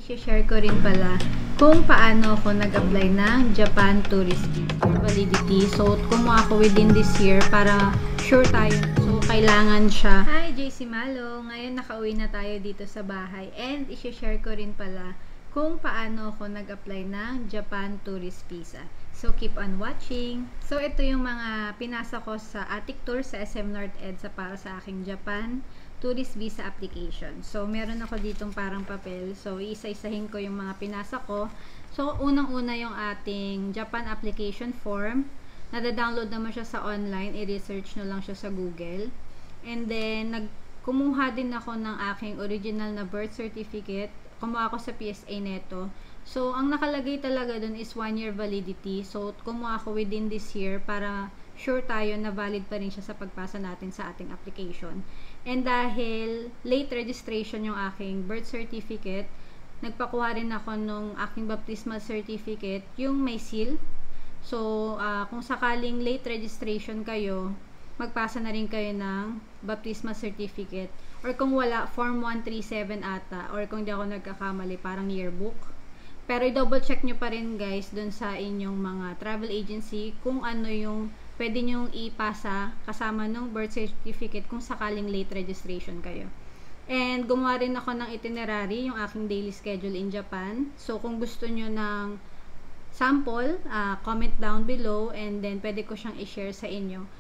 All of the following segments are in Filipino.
i-share ko rin pala kung paano ako nag-apply ng Japan Tourist Visa Validity. So, kumuha ako within this year para sure tayo. So, kailangan siya. Hi, JC Malo! Ngayon nakauwi na tayo dito sa bahay. And i-share ko rin pala kung paano ako nag-apply ng Japan Tourist Visa. So, keep on watching. So, ito yung mga pinasa ko sa Attic Tour sa SM North EDSA para sa aking Japan Tourist Visa application. So, meron ako ditong parang papel. So, isa-isahin ko yung mga pinasa ko. So, unang-una yung ating Japan application form. Nada-download naman siya sa online. I-research nyo lang siya sa Google. And then, kumuha din ako ng aking original na birth certificate. Kumuha ako sa PSA neto. So, ang nakalagay talaga dun is 1 year validity. So, kumuha ako within this year para sure tayo na valid pa rin siya sa pagpasa natin sa ating application. And dahil late registration yung aking birth certificate, nagpakuha rin ako nung aking baptismal certificate, yung may seal. So, kung sakaling late registration kayo, magpasa na rin kayo ng baptismal certificate. Or kung wala, form 137 ata. Or kung di ako nagkakamali, parang yearbook. Pero i-double check nyo pa rin guys dun sa inyong mga travel agency kung ano yung pwede nyong ipasa kasama ng birth certificate kung sakaling late registration kayo. And gumawa rin ako ng itinerary, yung aking daily schedule in Japan. So kung gusto nyo ng sample, comment down below and then pwede ko siyang i-share sa inyo.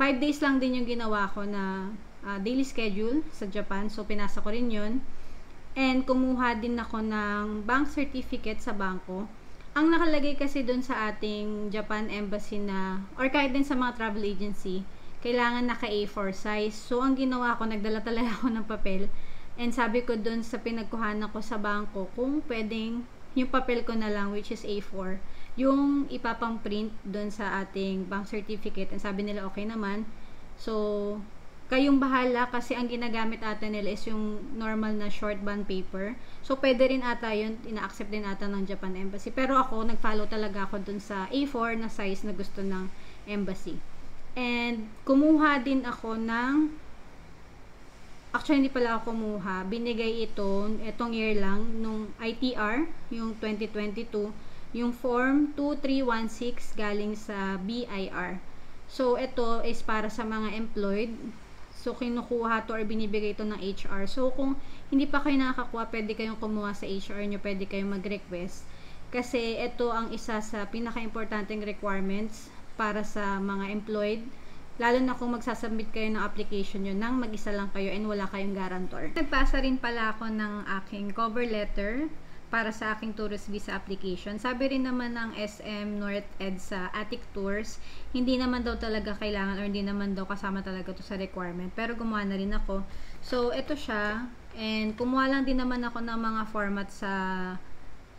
5 days lang din yung ginawa ko na daily schedule sa Japan. So pinasa ko rin yun. And kumuha din ako ng bank certificate sa bangko. Ang nakalagay kasi dun sa ating Japan Embassy na, or kahit din sa mga travel agency, kailangan naka A4 size. So, ang ginawa ko, nagdala talaga ako ng papel. And sabi ko dun sa pinagkuhanan ko sa bangko, kung pwedeng yung papel ko na lang, which is A4, yung ipapang print dun sa ating bank certificate. And sabi nila, okay naman. So, kayong bahala kasi ang ginagamit ata nila is yung normal na short bond paper. So, pwede rin ata yun, ina-accept din ata ng Japan Embassy. Pero ako, nag-follow talaga ako dun sa A4 na size na gusto ng Embassy. And, kumuha din ako ng, actually hindi pala ako kumuha, binigay itong year lang, nung ITR, yung 2022, yung form 2316 galing sa BIR. So, ito is para sa mga employed. So, kinukuha to or binibigay ito ng HR. So, kung hindi pa kayo nakakakuha, pwede kayong kumuha sa HR nyo, pwede kayong mag-request. Kasi, ito ang isa sa pinaka-importanting requirements para sa mga employed. Lalo na kung magsasubmit kayo ng application nyo nang mag-isa lang kayo and wala kayong guarantor. Nagpasa rin pala ako ng aking cover letter para sa aking tourist visa application. Sabi rin naman ng SM North EDSA Attic Tours, hindi naman daw talaga kailangan or hindi naman daw kasama talaga to sa requirement. Pero gumawa na rin ako. So, ito siya. And kumuha lang din naman ako ng mga format sa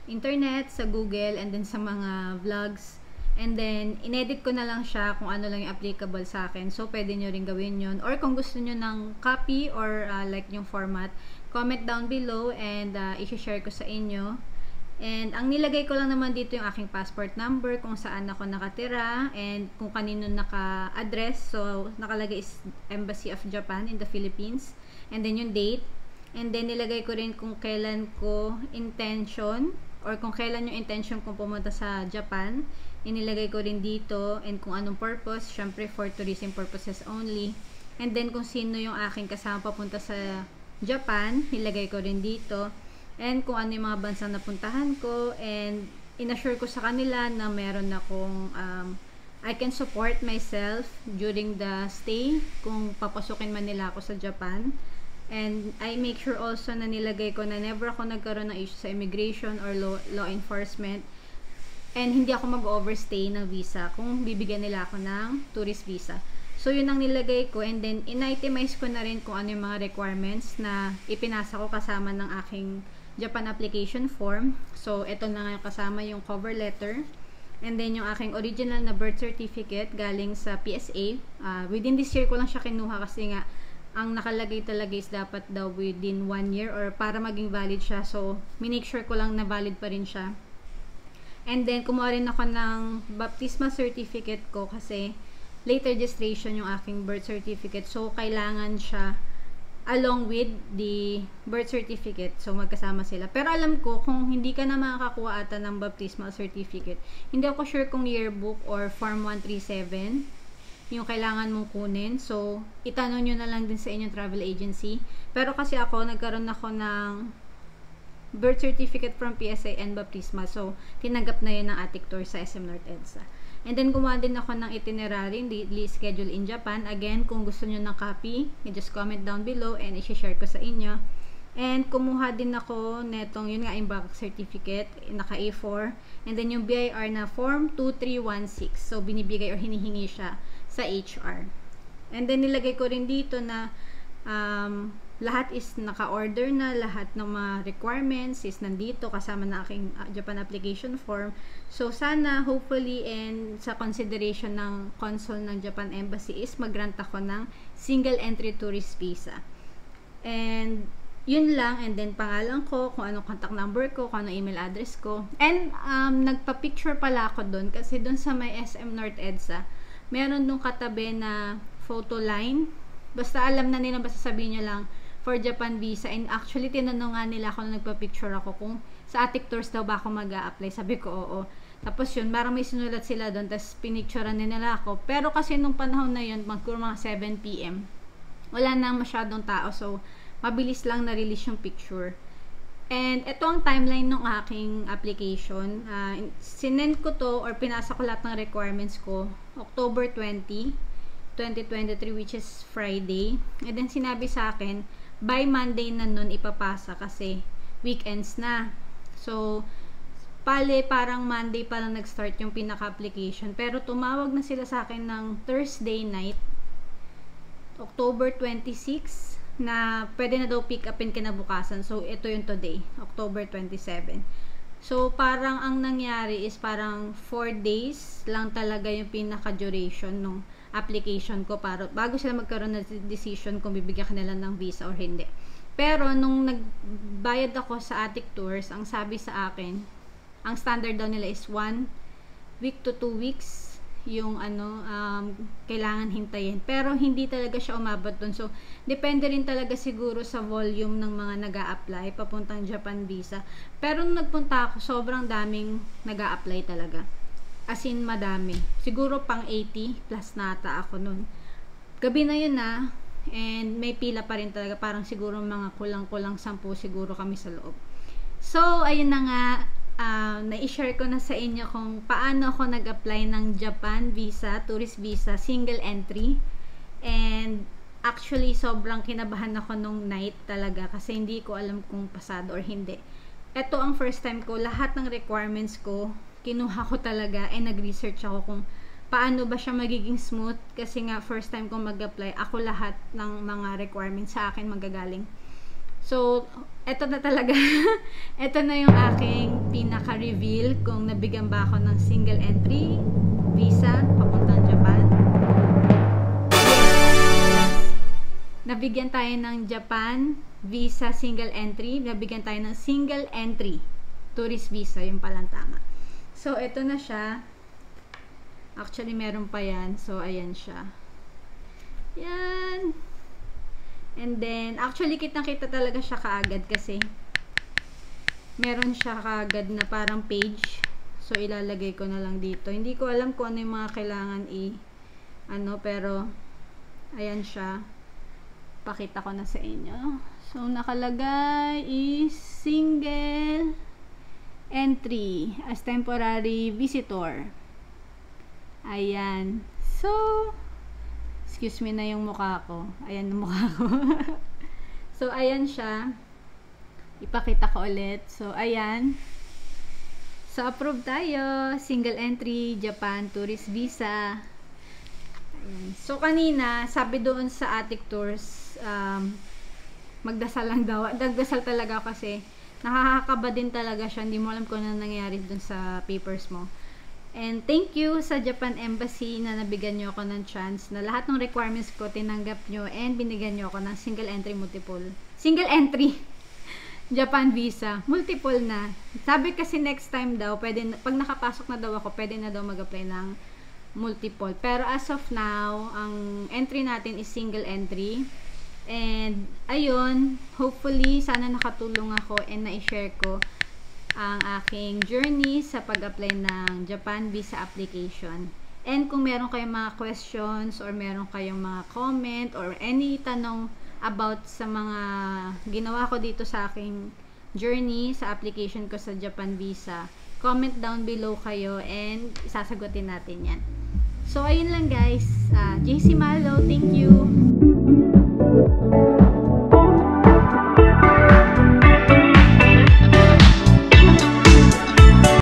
internet, sa Google, and then sa mga vlogs. And then, inedit ko na lang siya kung ano lang yung applicable sa akin. So, pwede nyo rin gawin yun. Or kung gusto nyo ng copy or like yung format, comment down below and i-share ko sa inyo. And ang nilagay ko lang naman dito yung aking passport number, kung saan ako nakatira, and kung kanino naka-address. So, nakalagay is Embassy of Japan in the Philippines. And then yung date. And then nilagay ko rin kung kailan ko intention, or kung kailan yung intention kong pumunta sa Japan. Inilagay ko rin dito, and kung anong purpose, syempre for tourism purposes only. And then kung sino yung aking kasama papunta sa Japan, nilagay ko rin dito. And kung ano yung mga bansang napuntahan ko, and inassure ko sa kanila na meron akong I can support myself during the stay kung papasukin man nila ako sa Japan. And I make sure also na nilagay ko na never ako nagkaroon ng issue sa immigration or law enforcement. And hindi ako mag-overstay ng visa kung bibigyan nila ako ng tourist visa. So, yun ang nilagay ko, and then in-itemize ko na rin kung ano yung mga requirements na ipinasa ko kasama ng aking Japan application form. So, ito na nga yung kasama yung cover letter, and then yung aking original na birth certificate galing sa PSA. Within this year ko lang siya kinuha kasi nga, ang nakalagay talaga is dapat daw within 1 year or para maging valid siya. So, minake sure ko lang na valid pa rin siya. And then, kumuha rin ako ng baptismal certificate ko kasi late registration yung aking birth certificate. So, kailangan siya along with the birth certificate. So, magkasama sila. Pero alam ko, kung hindi ka na makakakuha ata ng baptismal certificate, hindi ako sure kung yearbook or Form 137 yung kailangan mong kunin. So, itanong nyo na lang din sa inyong travel agency. Pero kasi ako, nagkaroon ako ng birth certificate from PSA and baptismal. So, tinanggap na yun ng Attic Tour sa SM North EDSA. And then, gumawa din ako ng itinerary, daily schedule in Japan. Again, kung gusto nyo ng copy, just comment down below and i-share ko sa inyo. And, kumuha din ako netong, yun nga, yung back certificate, naka A4. And then, yung BIR na Form 2316. So, binibigay or hinihingi siya sa HR. And then, nilagay ko rin dito na lahat is naka-order na, lahat ng mga requirements is nandito, kasama na aking Japan application form. So, sana, hopefully, and sa consideration ng consul ng Japan Embassy is mag-grant ako ng single entry tourist visa. And, yun lang. And then, pangalan ko, kung anong contact number ko, kung anong email address ko. And, nagpa-picture pala ako doon kasi doon sa may SM North EDSA, meron nung katabi na photo line. Basta alam na nila, basta sabihin nyo lang, for Japan visa. And actually, tinanong nga nila ako nung nagpa-picture ako kung sa Attic Tours daw ba ako mag-a-apply. Sabi ko, oo. Tapos yun, parang may sinulat sila doon, tapos pinicturean nila ako. Pero kasi nung panahon na yun, mga 7 PM, wala nang masyadong tao. So, mabilis lang na-release yung picture. And ito ang timeline ng aking application. Sinend ko to, or pinasa ko lahat ng requirements ko, October 20, 2023, which is Friday. And then, sinabi sa akin, by Monday na nun ipapasa kasi weekends na. So, parang Monday pa lang nag-start yung pinaka-application. Pero tumawag na sila sa akin ng Thursday night, October 26, na pwede na daw pick upin kinabukasan. So, ito yung today, October 27. So, parang ang nangyari is parang 4 days lang talaga yung pinaka-duration nung application ko para bago sila magkaroon ng decision kung bibigyan ka nila ng visa or hindi. Pero nung nagbayad ako sa Attic Tours, ang sabi sa akin, ang standard daw nila is 1 week to 2 weeks yung kailangan hintayin. Pero hindi talaga siya umabot dun. So, depende rin talaga siguro sa volume ng mga nag-a-apply papuntang Japan visa. Pero nung nagpunta ako, sobrang daming nag-a-apply talaga. As in, madami. Siguro pang 80 plus nata ako nun. Gabi na yun na. And may pila pa rin talaga. Parang siguro mga kulang-kulang 10 siguro kami sa loob. So, ayun na nga. Na-share ko na sa inyo kung paano ako nag-apply ng Japan visa, tourist visa, single entry. And actually, sobrang kinabahan ako nung night talaga. Kasi hindi ko alam kung pasado or hindi. Ito ang first time ko. Lahat ng requirements ko kinuha ko talaga and nag-research ako kung paano ba siya magiging smooth kasi nga first time kong mag-apply, ako lahat ng mga requirements sa akin magagaling. So, eto na talaga. Eto na yung aking pinaka-reveal kung nabigyan ba ako ng single entry visa papuntang Japan. Nabigyan tayo ng Japan visa single entry. Nabigyan tayo ng single entry tourist visa, yung palang tama. So, ito na siya. Actually, meron pa yan. So, ayan siya. Yan. And then, actually, kitang-kita talaga siya kaagad kasi meron siya kaagad na parang page. So, ilalagay ko na lang dito. Hindi ko alam kung ano yung mga kailangan pero, ayan siya. Pakita ko na sa inyo. So, nakalagay is single entry as temporary visitor. Ayan. So, excuse me na yung mukha ko. Ayan yung mukha ko. So, ayan siya. Ipakita ko ulit. So, ayan. So, approve tayo. Single entry, Japan tourist visa. Ayan. So, kanina, sabi doon sa Attic Tours, magdasal lang daw. Nagdasal talaga kasi nakakakaba din talaga siya. Hindi mo alam kung ano nangyayari dun sa papers mo. And thank you sa Japan Embassy na nabigyan nyo ako ng chance na lahat ng requirements ko tinanggap nyo and binigyan nyo ako ng single entry Japan visa. Multiple na. Sabi kasi next time daw, pag nakapasok na daw ako, pwede na daw mag-apply ng multiple. Pero as of now, ang entry natin is single entry. And ayun, hopefully sana nakatulong ako and na-share ko ang aking journey sa pag-apply ng Japan visa application. And kung meron kayong mga questions or meron kayong mga comment or any tanong about sa mga ginawa ko dito sa aking journey sa application ko sa Japan visa, comment down below kayo and sasagutin natin yan. So ayun lang guys, JC Malo, thank you!